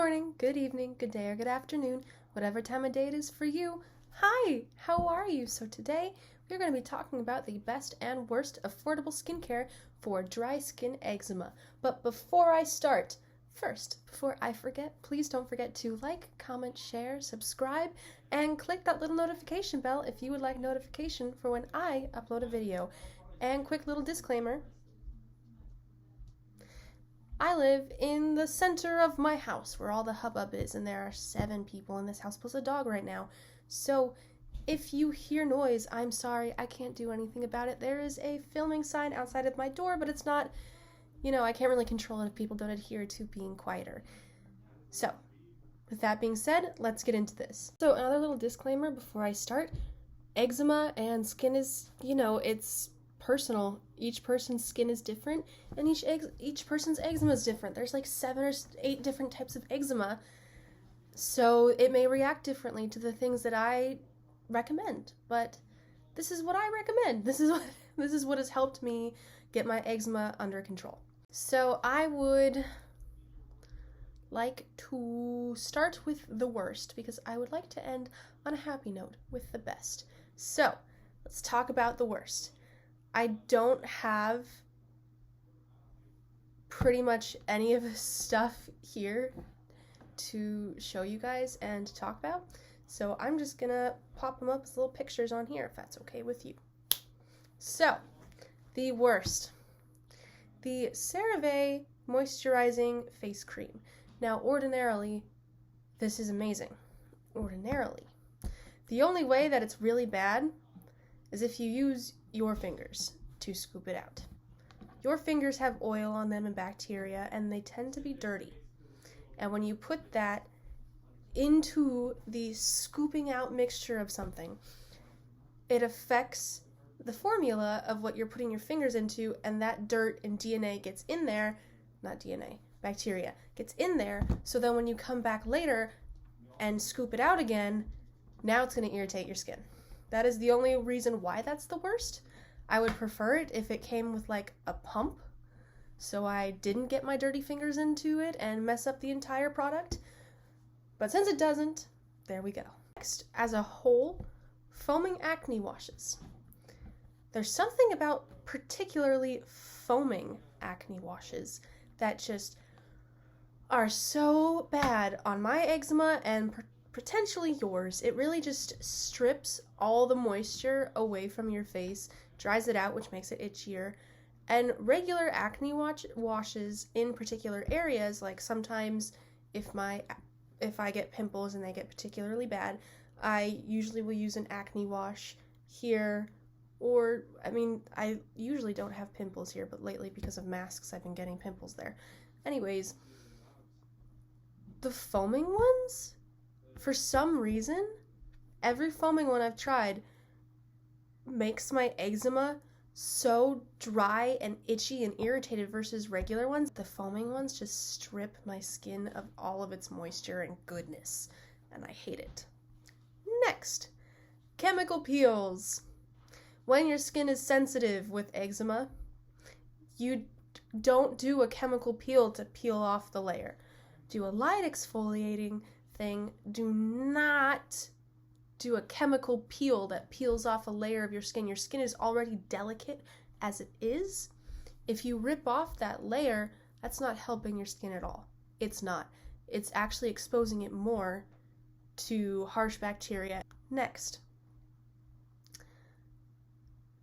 morning, good evening, good day, or good afternoon, whatever time of day it is for you. Hi, how are you? So today we're going to be talking about the best and worst affordable skincare for dry skin eczema. But before I start, before I forget, please don't forget to like, comment, share, subscribe, and click that little notification bell if you would like notification for when I upload a video. And quick little disclaimer, I live in the center of my house where all the hubbub is, and there are 7 people in this house plus a dog right now. So if you hear noise, I'm sorry, I can't do anything about it. There is a filming sign outside of my door, but it's not, I can't really control it if people don't adhere to being quieter. So with that being said, let's get into this. So another little disclaimer before I start, eczema and skin is, it's personal. Each person's skin is different, and each person's eczema is different. There's like 7 or 8 different types of eczema, so it may react differently to the things that I recommend. But this is what I recommend. This is what has helped me get my eczema under control. So I would like to start with the worst because I would like to end on a happy note with the best. So let's talk about the worst. I don't have pretty much any of the stuff here to show you guys and to talk about, so I'm just gonna pop them up as little pictures on here if that's okay with you. So, the worst. The CeraVe Moisturizing Face Cream. Now, ordinarily, this is amazing. Ordinarily. The only way that it's really bad is if you use your fingers to scoop it out. Your fingers have oil on them and bacteria, and they tend to be dirty. And when you put that into the scooping out mixture of something, it affects the formula of what you're putting your fingers into, and that dirt and DNA gets in there, bacteria gets in there, so then when you come back later and scoop it out again, now it's going to irritate your skin. That is the only reason why that's the worst. I would prefer it if it came with like a pump, so I didn't get my dirty fingers into it and mess up the entire product. But since it doesn't, there we go. Next, as a whole, foaming acne washes. There's something about particularly foaming acne washes that just are so bad on my eczema and potentially yours. It really just strips all the moisture away from your face, dries it out, which makes it itchier. And regular acne washes in particular areas, like sometimes if I get pimples and they get particularly bad, I usually will use an acne wash here, or I usually don't have pimples here, but lately because of masks I've been getting pimples there. Anyways, the foaming ones, for some reason, every foaming one I've tried makes my eczema so dry and itchy and irritated versus regular ones. The foaming ones just strip my skin of all of its moisture and goodness, and I hate it. Next, chemical peels. When your skin is sensitive with eczema, you don't do a chemical peel to peel off the layer. Do a light exfoliating thing. Do not do a chemical peel that peels off a layer of your skin. Your skin is already delicate as it is. If you rip off that layer, that's not helping your skin at all. It's not. It's actually exposing it more to harsh bacteria. Next,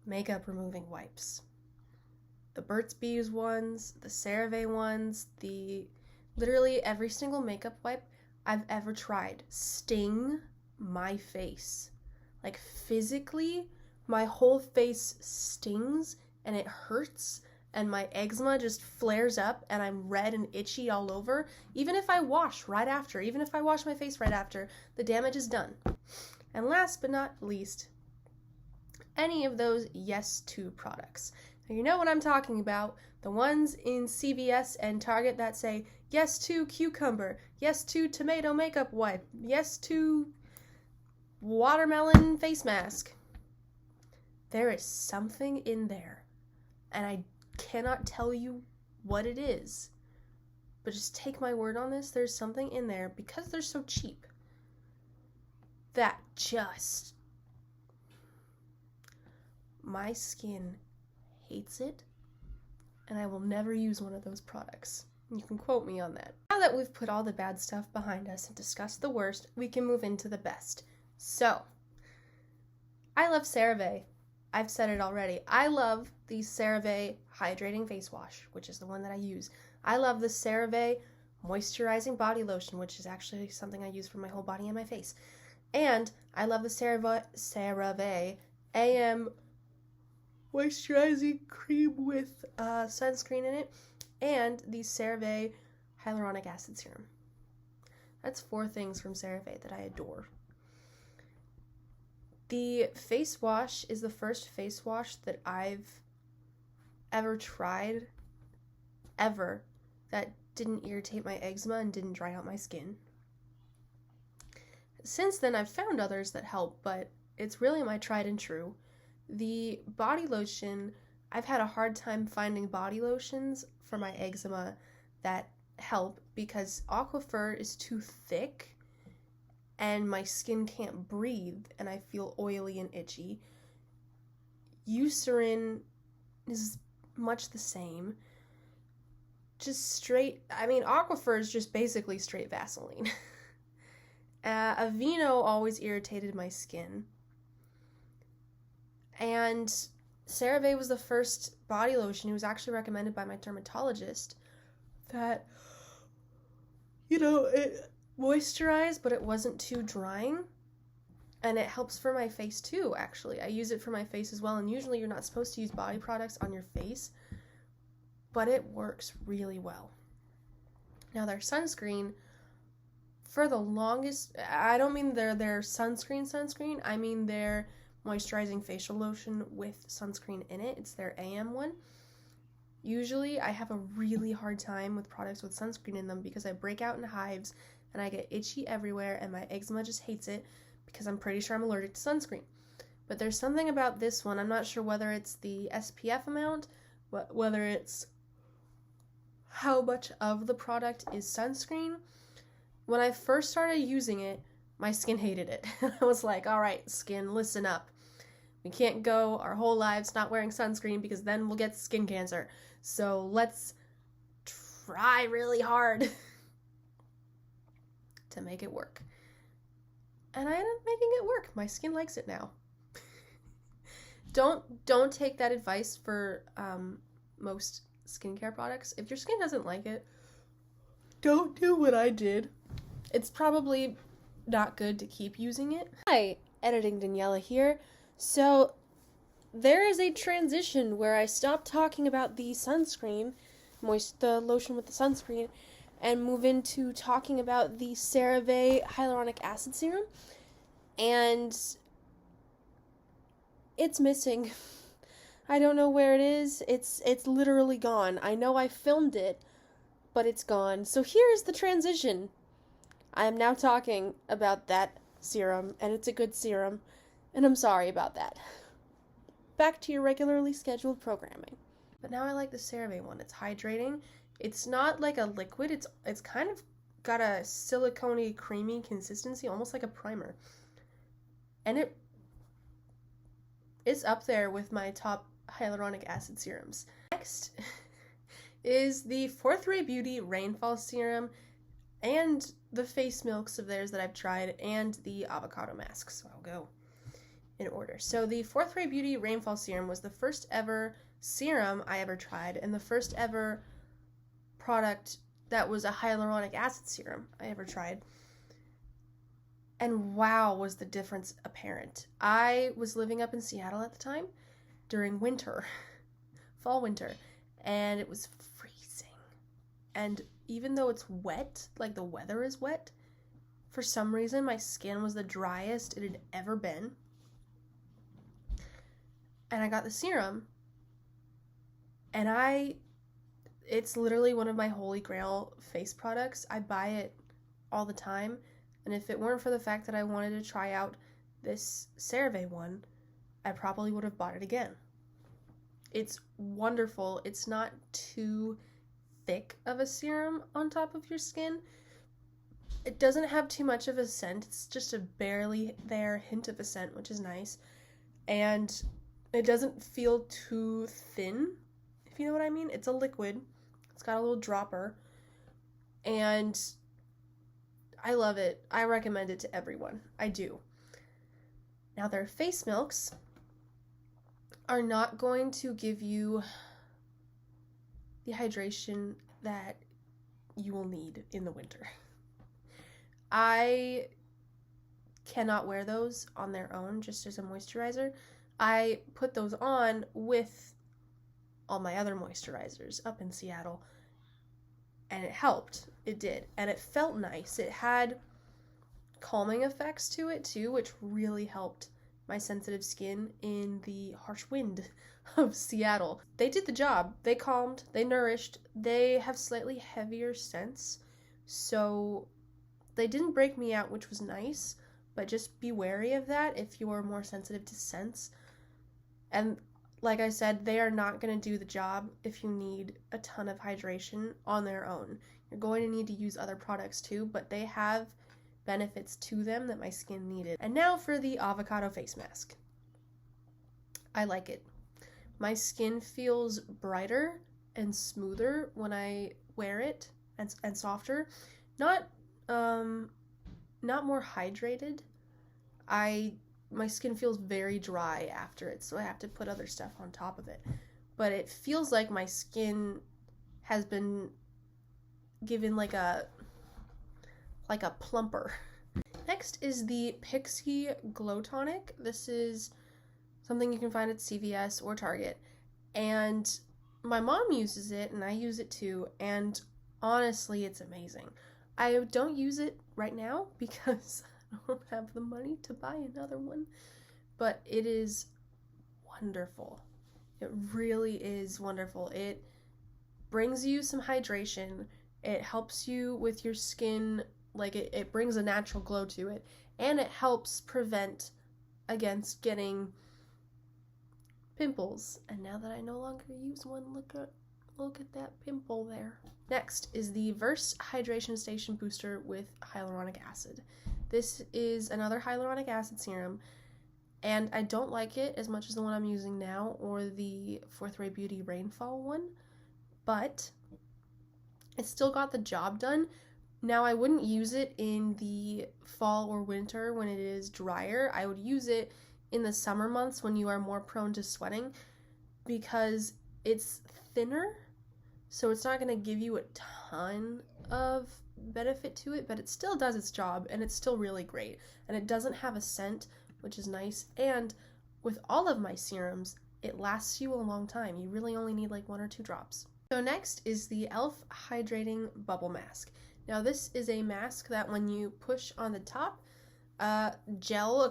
makeup removing wipes. The Burt's Bees ones, the CeraVe ones, literally every single makeup wipe I've ever tried sting my face. Like physically, my whole face stings and it hurts, and my eczema just flares up and I'm red and itchy all over. Even if I wash my face right after, the damage is done. And last but not least, any of those Yes To products. Now you know what I'm talking about. The ones in CVS and Target that say Yes To Cucumber, Yes To Tomato Makeup Wipe, Yes To Watermelon Face Mask. There is something in there, and I cannot tell you what it is, but just take my word on this, there's something in there, because they're so cheap, that just, my skin hates it, and I will never use one of those products. You can quote me on that. Now that we've put all the bad stuff behind us and discussed the worst, we can move into the best. So, I love CeraVe. I've said it already. I love the CeraVe Hydrating Face Wash, which is the one that I use. I love the CeraVe Moisturizing Body Lotion, which is actually something I use for my whole body and my face. And I love the CeraVe AM Moisturizing Cream with sunscreen in it, and the CeraVe Hyaluronic Acid Serum. That's 4 things from CeraVe that I adore. The face wash is the first face wash that I've ever tried, ever, that didn't irritate my eczema and didn't dry out my skin. Since then, I've found others that help, but it's really my tried and true. The body lotion, I've had a hard time finding body lotions for my eczema that help because Aquaphor is too thick and my skin can't breathe and I feel oily and itchy. Eucerin is much the same. Aquaphor is just basically straight Vaseline. Aveeno always irritated my skin. And CeraVe was the first body lotion. It was actually recommended by my dermatologist that, it moisturized, but it wasn't too drying. And it helps for my face too, actually. I use it for my face as well, and usually you're not supposed to use body products on your face, but it works really well. Now, their sunscreen, for the longest, I don't mean their sunscreen, I mean their moisturizing facial lotion with sunscreen in it. It's their AM one. Usually, I have a really hard time with products with sunscreen in them because I break out in hives and I get itchy everywhere and my eczema just hates it because I'm pretty sure I'm allergic to sunscreen. But there's something about this one, I'm not sure whether it's the SPF amount, whether it's how much of the product is sunscreen. When I first started using it, my skin hated it. I was like, all right, skin, listen up. We can't go our whole lives not wearing sunscreen because then we'll get skin cancer. So let's try really hard to make it work. And I ended up making it work. My skin likes it now. Don't take that advice for most skincare products. If your skin doesn't like it, don't do what I did. It's probably not good to keep using it. Hi, Editing Daniela here. So there is a transition where I stop talking about the sunscreen, the lotion with the sunscreen, and move into talking about the CeraVe Hyaluronic Acid Serum. And it's missing. I don't know where it is. It's literally gone. I know I filmed it, but it's gone. So here's the transition. I am now talking about that serum, and it's a good serum, and I'm sorry about that. Back to your regularly scheduled programming. But now I like the CeraVe one. It's hydrating. It's not like a liquid. It's kind of got a silicone-y, creamy consistency, almost like a primer. And it's up there with my top hyaluronic acid serums. Next is the Fourth Ray Beauty Rainfall Serum and the face milks of theirs that I've tried and the avocado masks. So I'll go in order. So the Fourth Ray Beauty Rainfall Serum was the first ever serum I ever tried and the first ever product that was a hyaluronic acid serum I ever tried. And wow, was the difference apparent. I was living up in Seattle at the time during winter, fall winter, and it was freezing. And even though it's wet, like the weather is wet, for some reason my skin was the driest it had ever been. And I got the serum, and it's literally one of my holy grail face products. I buy it all the time, and if it weren't for the fact that I wanted to try out this CeraVe one, I probably would have bought it again. It's wonderful. It's not too thick of a serum on top of your skin. It doesn't have too much of a scent. It's just a barely there hint of a scent, which is nice. And it doesn't feel too thin, if you know what I mean. It's a liquid. It's got a little dropper. And I love it. I recommend it to everyone. I do. Now, their face milks are not going to give you the hydration that you will need in the winter. I cannot wear those on their own just as a moisturizer. I put those on with all my other moisturizers up in Seattle, and it helped. It did. And it felt nice. It had calming effects to it too, which really helped my sensitive skin in the harsh wind of Seattle. They did the job. They calmed, they nourished, they have slightly heavier scents, so they didn't break me out, which was nice, but just be wary of that if you are more sensitive to scents. And like I said, they are not going to do the job if you need a ton of hydration on their own. You're going to need to use other products too, but they have benefits to them that my skin needed. And now for the Avocado face mask. I like it. My skin feels brighter and smoother when I wear it, and softer. Not more hydrated. My skin feels very dry after it, so I have to put other stuff on top of it. But it feels like my skin has been given like a plumper. Next is the Pixie Glow Tonic. This is something you can find at CVS or Target. And my mom uses it, and I use it too, and honestly, it's amazing. I don't use it right now because I don't have the money to buy another one, but it is wonderful. It really is wonderful. It brings you some hydration. It helps you with your skin, like it brings a natural glow to it, and it helps prevent against getting pimples. And now that I no longer use one, look at that pimple there. Next is the Verse Hydration Station Booster with hyaluronic acid. This is another hyaluronic acid serum, and I don't like it as much as the one I'm using now or the Fourth Ray Beauty Rainfall one, but it still got the job done. Now, I wouldn't use it in the fall or winter when it is drier. I would use it in the summer months when you are more prone to sweating because it's thinner, so it's not going to give you a ton of benefit to it, but it still does its job, and it's still really great. And it doesn't have a scent, which is nice, and with all of my serums, it lasts you a long time. You really only need like 1 or 2 drops. So next is the e.l.f. Hydrating Bubble Mask. Now this is a mask that when you push on the top, a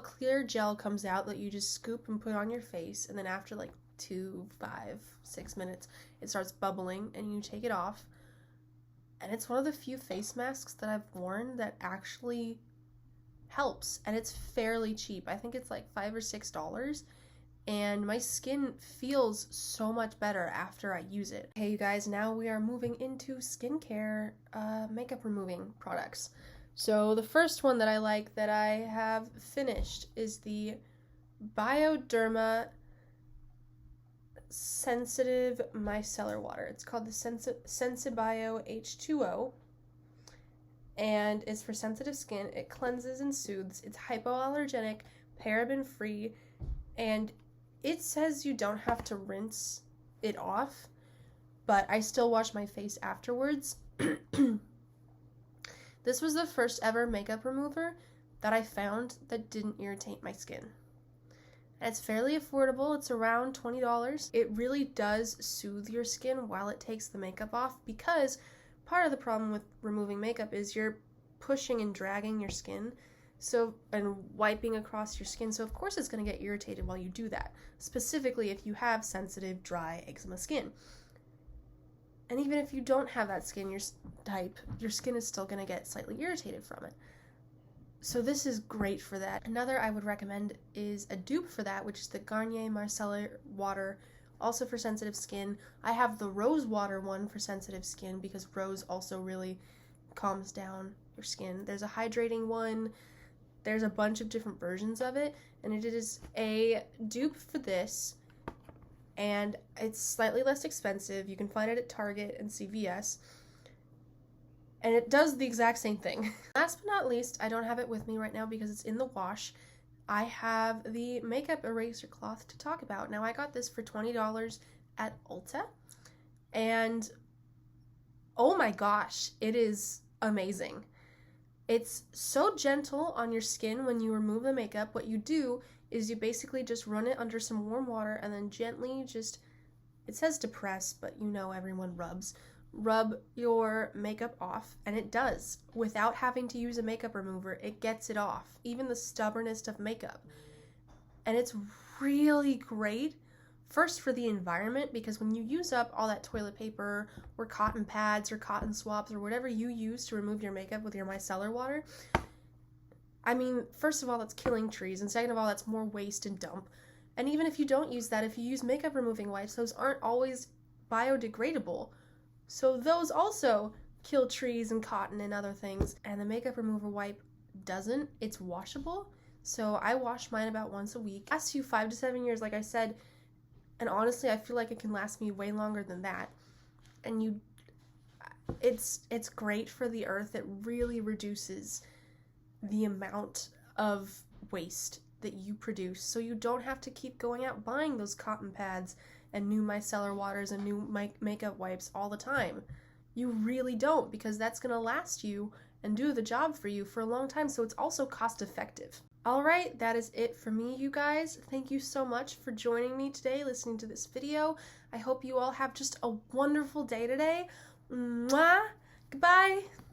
clear gel comes out that you just scoop and put on your face, and then after like 2, 5, 6 minutes, it starts bubbling and you take it off. And it's one of the few face masks that I've worn that actually helps, and it's fairly cheap. I think it's like $5 or $6, and my skin feels so much better after I use it. Okay, you guys, now we are moving into skincare makeup removing products. So the first one that I like that I have finished is the Bioderma Sensitive Micellar Water. It's called the Sensibio H2O, and it's for sensitive skin. It cleanses and soothes. It's hypoallergenic, paraben-free, and it says you don't have to rinse it off, but I still wash my face afterwards. This was the first ever makeup remover that I found that didn't irritate my skin. And it's fairly affordable. It's around $20. It really does soothe your skin while it takes the makeup off, because part of the problem with removing makeup is you're pushing and dragging your skin and wiping across your skin, so of course it's going to get irritated while you do that, specifically if you have sensitive, dry eczema skin. And even if you don't have that skin type, your skin is still going to get slightly irritated from it. So this is great for that. Another I would recommend is a dupe for that, which is the Garnier Marcello Water also for sensitive skin. I have the rose water one for sensitive skin because rose also really calms down your skin. There's a hydrating one. There's a bunch of different versions of it, and it is a dupe for this, and it's slightly less expensive. You can find it at Target and CVS, and it does the exact same thing. Last but not least, I don't have it with me right now because it's in the wash. I have the makeup eraser cloth to talk about. Now, I got this for $20 at Ulta, and oh my gosh, it is amazing. It's so gentle on your skin when you remove the makeup. What you do is you basically just run it under some warm water and then gently just, it says to press, but you know everyone rub your makeup off, and it does. Without having to use a makeup remover, it gets it off, even the stubbornest of makeup. And it's really great, first for the environment, because when you use up all that toilet paper or cotton pads or cotton swabs or whatever you use to remove your makeup with your micellar water, I mean, first of all, that's killing trees, and second of all, that's more waste and dump. And even if you don't use that, if you use makeup removing wipes, those aren't always biodegradable. So those also kill trees and cotton and other things. And the makeup remover wipe doesn't. It's washable. So I wash mine about once a week. Lasts you 5 to 7 years, like I said. And honestly, I feel like it can last me way longer than that. And it's great for the earth. It really reduces the amount of waste that you produce. So you don't have to keep going out buying those cotton pads and new micellar waters and new makeup wipes all the time. You really don't, because that's going to last you and do the job for you for a long time, so it's also cost effective. Alright, that is it for me, you guys. Thank you so much for joining me today, listening to this video. I hope you all have just a wonderful day today. Mwah! Goodbye!